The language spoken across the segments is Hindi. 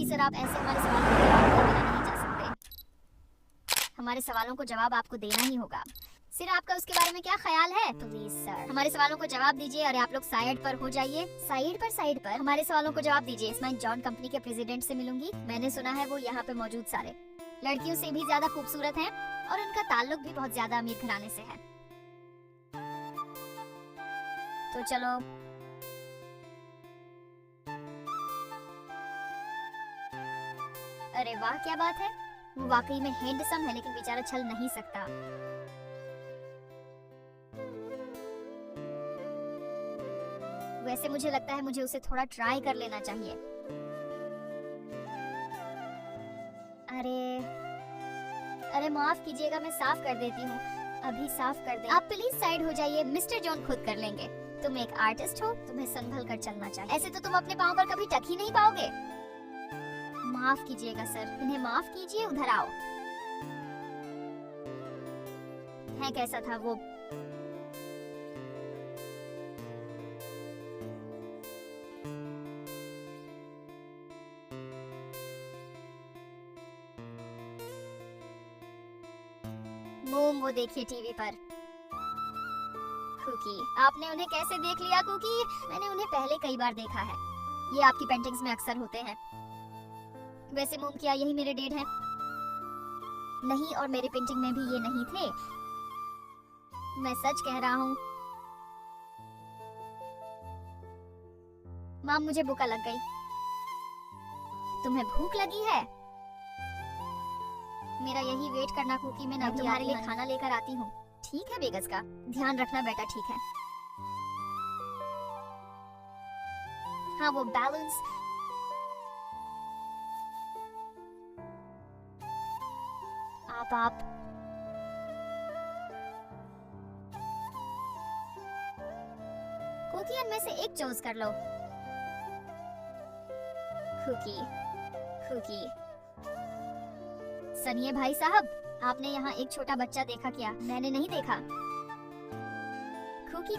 सर, आप ऐसे हमारे सवालों को जवाब दिए बिना नहीं जा सकते। हमारे सवालों को जवाब आपको देना ही होगा। सिर, आपका उसके बारे में क्या ख्याल है? प्लीज सर, हमारे सवालों को जवाब दीजिए। अरे आप लोग साइड पर हो जाइए। साइड पर हमारे सवालों को जवाब दीजिए। मैं जॉन कंपनी के प्रेसिडेंट से मिलूंगी। मैंने सुना है वो यहाँ पे मौजूद सारे लड़कियों से भी ज्यादा खूबसूरत हैं और उनका ताल्लुक भी बहुत ज्यादा अमीर घराने से है। तो चलो। अरे वाह, क्या बात है। वो वाकई में हैंडसम है, लेकिन बेचारा छल नहीं सकता। वैसे मुझे लगता है मुझे उसे थोड़ा ट्राई कर लेना चाहिए। अरे माफ कीजिएगा, मैं साफ कर देती हूँ। अभी साफ कर दे। आप प्लीज साइड हो जाइए, मिस्टर जॉन खुद कर लेंगे। तुम एक आर्टिस्ट हो, तुम्हें संभल कर चलना चाहिए। ऐसे तो तुम अपने पाँव पर कभी टक ही नहीं पाओगे। माफ कीजिएगा सर, इन्हें माफ कीजिए। उधर आओ। है कैसा था वो? मोम, वो देखिए टीवी पर। कुकी, आपने उन्हें कैसे देख लिया कुकी? मैंने उन्हें पहले कई बार देखा है। ये आपकी पेंटिंग्स में अक्सर होते हैं। वैसे मोम, क्या यही मेरे डेड हैं? नहीं, और मेरी पेंटिंग में भी ये नहीं थे। मैं सच कह रहा हूँ। माम, मुझे भूख लग गई। तुम्हें भूख लगी है? मेरा यही वेट करना कुकी। मैं ना तुम्हारे लिए खाना लेकर आती हूँ। ठीक है बेगस का ध्यान रखना बेटा। ठीक है। हाँ, वो बैलेंस। आप कुकी, इनमें से एक चूज कर लो। कुकी। सनिए भाई साहब, आपने यहाँ एक छोटा बच्चा देखा क्या? मैंने नहीं देखा। कुकी।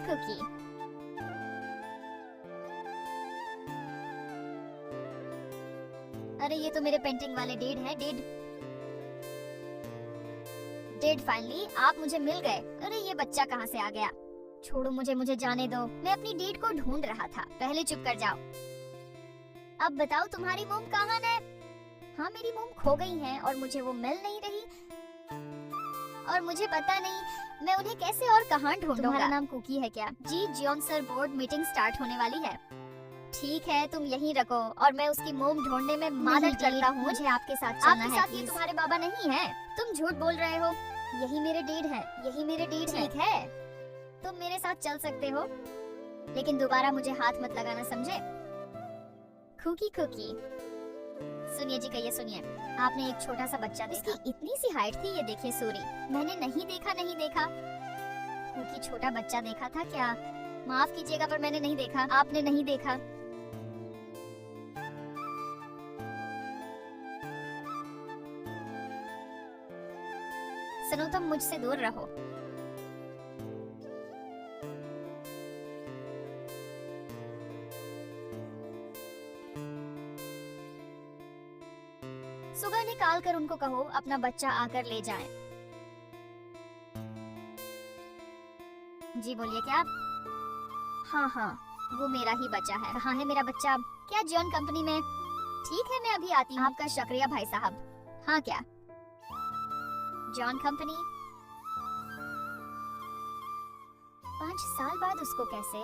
अरे ये तो मेरे पेंटिंग वाले डेड हैं। डेड फाइनली आप मुझे मिल गए। अरे ये बच्चा कहाँ से आ गया? छोड़ो मुझे जाने दो। मैं अपनी डेड को ढूंढ रहा था। पहले चुप कर जाओ। अब बताओ तुम्हारी मोम कहाँ है? हाँ, मेरी मोम खो गई हैं और मुझे वो मिल नहीं रही। और मुझे पता नहीं मैं उन्हें कैसे और कहाँ ढूंढूंगा। तुम्हारा नाम कुकी है क्या? जी John sir, board meeting start होने वाली है। ठीक है, तुम यहीं रखो और मैं उसकी मोम ढूंढने में मदद करता हूँ। मुझे आपके साथ चलना है। आपके साथ ये तुम्हारे बाबा नहीं है। तुम झूठ बोल रहे हो। यही मेरे डेड है। ठीक है, तुम मेरे साथ चल सकते हो, लेकिन दोबारा मुझे हाथ मत लगाना, समझे? कुकी। सुनिए जी, कहिए सुनिए। आपने एक छोटा सा बच्चा देखा? उसकी इतनी सी हाइट थी। ये देखिए सूरी। मैंने नहीं देखा। कुकी, छोटा बच्चा देखा था क्या? माफ कीजिएगा, पर मैंने नहीं देखा। आपने नहीं देखा? सुनो, तुम मुझसे दूर रहो। सुबह निकाल कर उनको कहो अपना बच्चा आकर ले जाएं। जी बोलिए। क्या? हाँ, वो मेरा ही बच्चा है। कहाँ है मेरा बच्चा? क्या जॉन कंपनी में? ठीक है, मैं अभी आती हूँ। आपका शुक्रिया भाई साहब। हाँ, क्या जॉन कंपनी? 5 साल बाद उसको कैसे?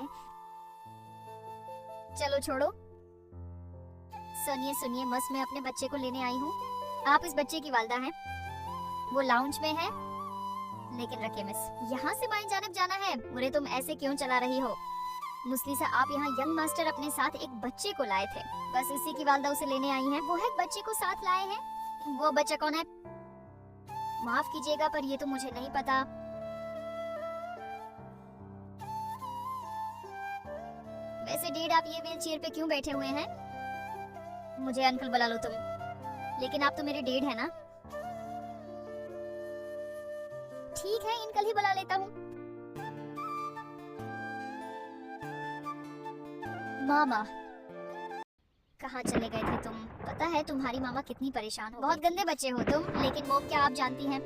चलो छोड़ो। सुनिए, बस मैं अपने बच्चे को लेने आई हूँ। आप इस बच्चे की वालदा हैं? वो लाउंज में है। लेकिन रखे मिस, यहाँ से बाएं जानिब जाना है। मुझे तुम ऐसे क्यों चला रही हो? मुस्लिसा, आप यहाँ यंग मास्टर अपने साथ एक बच्चे को लाए थे। बस इसी की वालदा उसे लेने आई हैं। वो है बच्चे को साथ लाए हैं। वो बच्चा कौन है? माफ कीजिएगा, पर ये तो मुझे नहीं पता। वैसे डैड, आप ये व्हील चेयर पे क्यों बैठे हुए हैं? मुझे अंकल बुला लो तुम। लेकिन आप तो मेरे डैड है ना? ठीक है, अंकल ही बुला लेता हूँ। मामा। कहाँ चले गए थे तुम? पता है तुम्हारी मामा कितनी परेशान हो? बहुत गंदे बच्चे हो तुम। लेकिन मोम, क्या आप जानती हैं,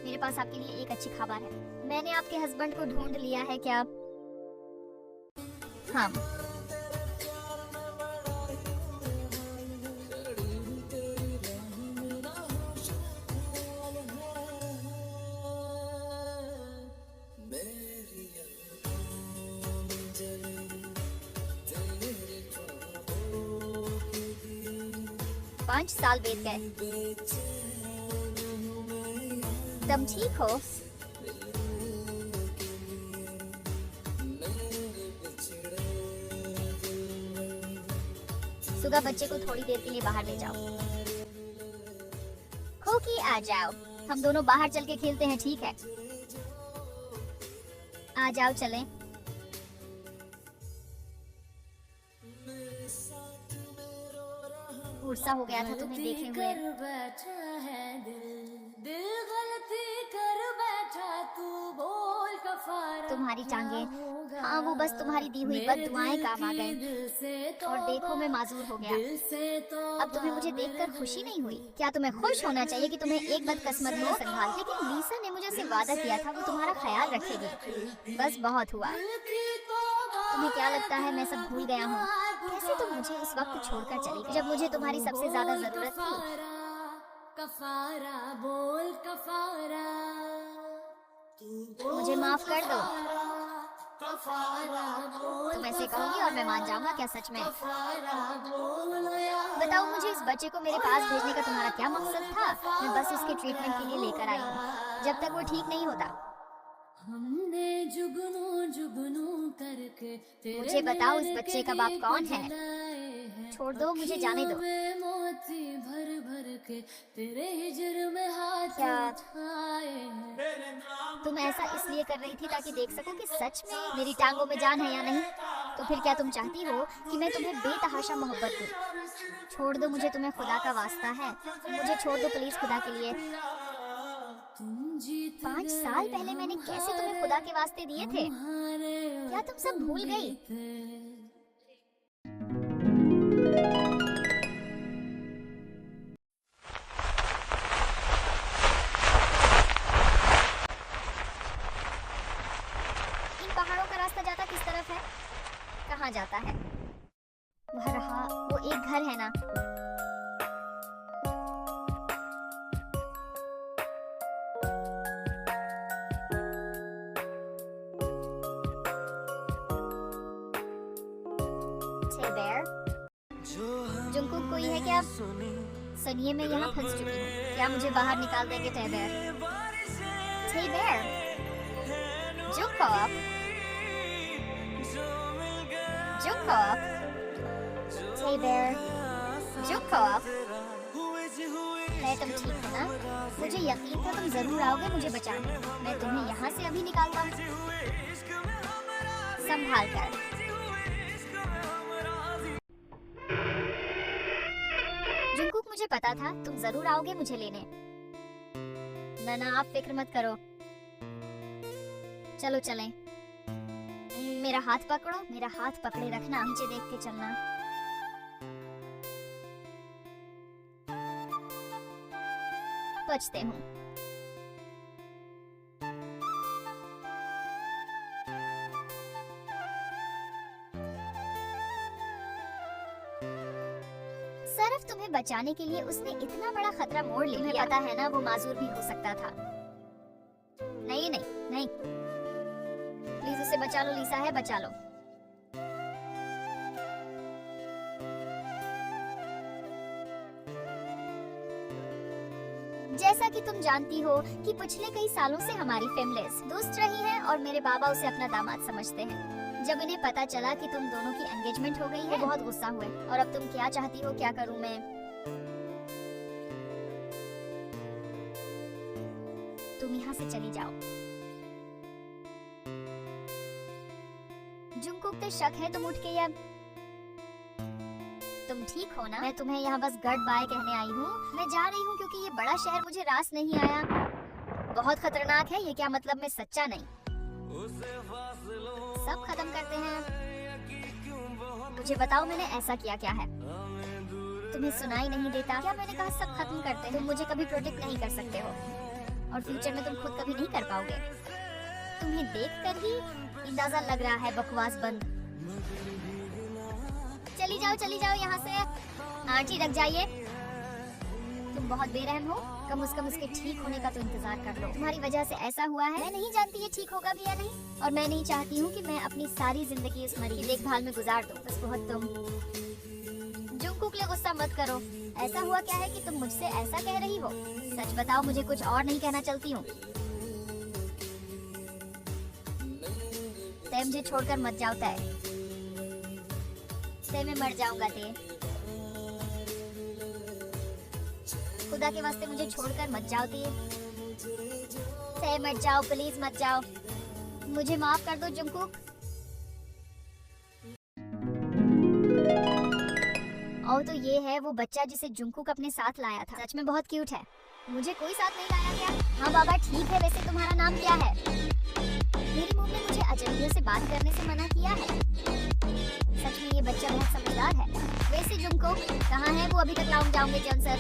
मेरे पास आपके लिए एक अच्छी खबर है। मैंने आपके हस्बैंड को ढूंढ लिया है। क्या? हाँ। पाँच साल बीत गए। तुम ठीक हो? सुगा, बच्चे को थोड़ी देर के लिए बाहर ले जाओ। खोकी, आ जाओ, हम दोनों बाहर चल के खेलते हैं, ठीक है? आ जाओ, चलें। गुस्सा हो गया था तुम्हें देखे हुए। तुम्हारी टांगे, हाँ वो बस तुम्हारी दी हुई बद्दुआएं काम आ गए। और देखो मैं माजूर हो गया। अब तुम्हें मुझे देखकर खुशी नहीं हुई? क्या तुम्हें खुश होना चाहिए कि तुम्हें एक बदकिस्मत ने संभाल? लेकिन लीसा ने मुझे से वादा किया था वो तुम्हारा ख्याल रखेगी। बस बहुत हुआ। तुम्हें क्या लगता है मैं सब भूल गया हूँ? कैसे तुम मुझे उस वक्त छोड़कर चली गई जब मुझे तुम्हारी सबसे ज्यादा जरूरत थी? कफारा बोल, कफारा मुझे माफ कर दो। तुम ऐसे कहोगी और मैं मान जाऊंगा क्या सच में? बताओ मुझे, इस बच्चे को मेरे पास भेजने का तुम्हारा क्या मकसद था? मैं बस उसके ट्रीटमेंट के लिए लेकर आई हूँ, जब तक वो ठीक नहीं होता। हमने जुगनू जुगनू करके मुझे बताओ इस बच्चे का बाप कौन है? छोड़ दो, मुझे जाने दो। भर भर के तेरे हिजर में हाथ क्या तुम ऐसा इसलिए कर रही थी ताकि देख सको कि सच में मेरी टांगों में जान है या नहीं? तो फिर क्या तुम चाहती हो कि मैं तुम्हें बेतहाशा मोहब्बत दूं? छोड़ दो मुझे, तुम्हें खुदा का वास्ता है, मुझे छोड़ दो प्लीज, खुदा के लिए। 5 साल पहले मैंने कैसे तुम्हें खुदा के वास्ते दिए थे? क्या तुम सब भूल गई? इन पहाड़ों का रास्ता जाता किस तरफ है? कहाँ जाता है? वह रहा, वो एक घर है ना? जुंगकुक कोई है क्या? सुनिए, मैं यहाँ फंस चुकी हूँ, क्या मुझे बाहर निकाल देंगे? टेबेर, टेबेर, जुंगकुक, जुंगकुक, टेबेर, जुंगकुक, है तुम ठीक हो ना? मुझे यकीन था तुम जरूर आओगे मुझे बचाने। मैं तुम्हें यहाँ से अभी निकालता हूँ, संभाल कर। जुंगकुक, मुझे पता था तुम जरूर आओगे मुझे लेने। ना आप फिक्र मत करो, चलो चलें। मेरा हाथ पकड़ो, मेरा हाथ पकड़े रखना, नीचे देख के चलना। बचते हूँ। सरफ तुम्हें बचाने के लिए उसने इतना बड़ा खतरा मोड़ लिया। तुम्हें पता है ना वो माजूर भी हो सकता था। नहीं नहीं नहीं, प्लीज उसे बचा लो। लीसा है, बचा लो। जैसा कि तुम जानती हो कि पिछले कई सालों से हमारी फैमिलीज दोस्त रही हैं और मेरे बाबा उसे अपना दामाद समझते हैं। जब इन्हें पता चला कि तुम दोनों की एंगेजमेंट हो गई है, बहुत गुस्सा हुए। और अब तुम क्या चाहती हो, क्या करूं मैं? तुम यहाँ से चली जाओ। जुंगकुक, तो शक है तुम उठ के या तुम ठीक हो ना? मैं तुम्हें यहाँ बस गड बाय कहने आई हूँ। मैं जा रही हूँ क्योंकि ये बड़ा शहर मुझे रास नहीं आया। बहुत खतरनाक है ये। क्या मतलब मैं सच्चा नहीं? सब खत्म करते हैं। मुझे बताओ मैंने ऐसा किया क्या है? तुम्हें सुनाई नहीं देता? क्या मैंने कहा सब खत्म करते? तुम मुझे कभी प्रोटेक्ट नहीं कर सकते हो और फ्यूचर में तुम खुद कभी नहीं कर पाओगे। तुम्हें देखकर ही अंदाजा लग रहा है। बकवास बंद। चली जाओ यहाँ से। आंटी रख जाइए। तुम बहुत बेरहम हो। कम उसके ठीक होने का तो इंतजार कर लो। तुम्हारी वजह से ऐसा हुआ है। मैं नहीं जानती ये ठीक होगा भी या नहीं, और मैं नहीं चाहती हूँ कि मैं अपनी सारी जिंदगी इस मरी की देखभाल में गुजार दूँ। बस बहुत तुम जुंगकुक ले गुस्सा मत करो। ऐसा हुआ क्या है कि तुम मुझसे ऐसा कह रही हो? सच बताओ, मुझे कुछ और नहीं कहना चलती हूँ। तय मुझे छोड़कर मत जाओ। तय मैं मर जाऊंगा। खुदा के वास्ते मुझे छोड़कर मत जाओ। तय मत जाओ, प्लीज मत जाओ। मुझे माफ कर दो जुंगकुक। और तो ये है वो बच्चा जिसे जुंगकुक अपने साथ लाया था। सच में बहुत क्यूट है। मुझे कोई साथ नहीं लाया गया। हाँ बाबा ठीक है। वैसे तुम्हारा नाम क्या है? मेरी मम्मी ने मुझे अजनबियों से बात करने से मना किया है। सच में ये बच्चा बहुत समझदार है। वैसे जुंगकुक कहाँ है? वो अभी तक लाऊं जाऊंगे जॉनसन।